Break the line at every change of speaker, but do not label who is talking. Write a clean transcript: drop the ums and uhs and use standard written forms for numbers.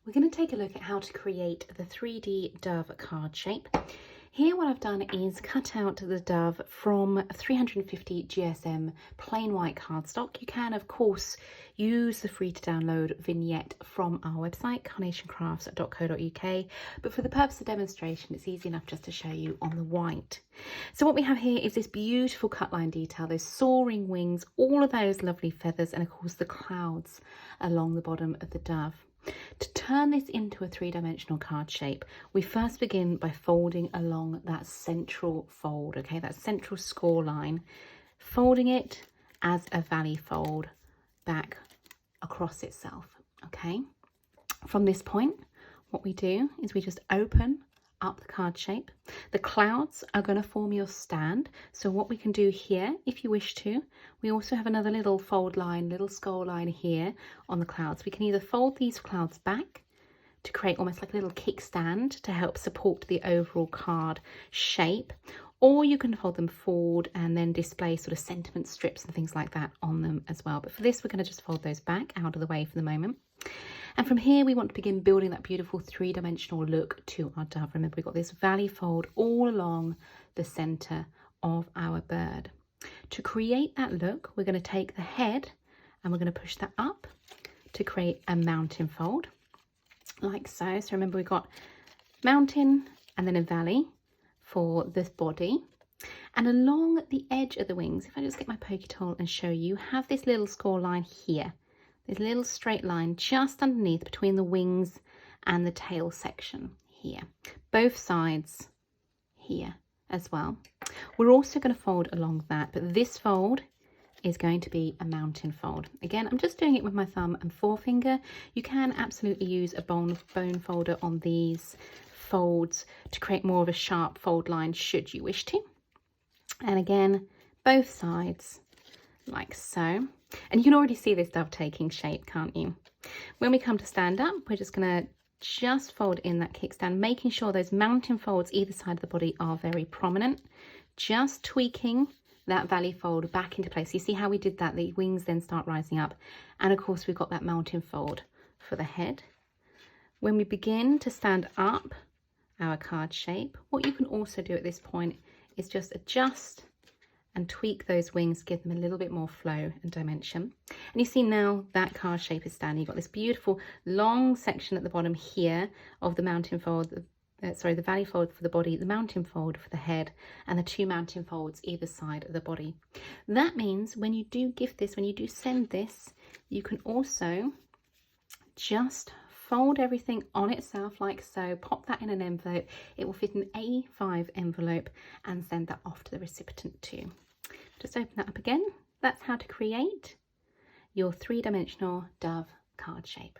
we're going to take a look at how to create the 3D dove card shape. Here what I've done is cut out the dove from 350 GSM plain white cardstock. You can of course use the free to download vignette from our website carnationcrafts.co.uk, but for the purpose of demonstration it's easy enough just to show you on the white. So what we have here is this beautiful cut line detail, those soaring wings, all of those lovely feathers, and of course the clouds along the bottom of the dove. To turn this into a three-dimensional card shape, we first begin by folding along that central fold, okay, that central score line, folding it as a valley fold back across itself, okay. From this point, what we do is we just open up the card shape. The clouds are going to form your stand, so what we can do here, if you wish to, we also have another little fold line, little skull line here on the clouds. We can either fold these clouds back to create almost like a little kickstand to help support the overall card shape, or you can fold them forward and then display sort of sentiment strips and things like that on them as well. But for this, we're going to just fold those back out of the way for the moment. And from here, we want to begin building that beautiful three-dimensional look to our dove. Remember, we've got this valley fold all along the centre of our bird. To create that look, we're going to take the head and we're going to push that up to create a mountain fold, like so. So remember, we've got mountain and then a valley for this body. And along the edge of the wings, if I just get my pokey tool and show you, have this little score line here. This little straight line just underneath between the wings and the tail section here. Both sides here as well. We're also going to fold along that, but this fold is going to be a mountain fold. Again, I'm just doing it with my thumb and forefinger. You can absolutely use a bone folder on these folds to create more of a sharp fold line should you wish to. And again, both sides like so. And you can already see this dove taking shape, can't you? When we come to stand up, we're just going to just fold in that kickstand, making sure those mountain folds either side of the body are very prominent, just tweaking that valley fold back into place. You see how we did that? The wings then start rising up. And of course, we've got that mountain fold for the head. When we begin to stand up our card shape, what you can also do at this point is just adjust and tweak those wings, give them a little bit more flow and dimension. And you see now that card shape is standing. You've got this beautiful long section at the bottom here of the mountain fold, the valley fold for the body, the mountain fold for the head, and the two mountain folds either side of the body. That means when you do give this, when you do send this, you can also just fold everything on itself like so, pop that in an envelope. It will fit an A5 envelope and send that off to the recipient too. Just open that up again. That's how to create your three-dimensional dove card shape.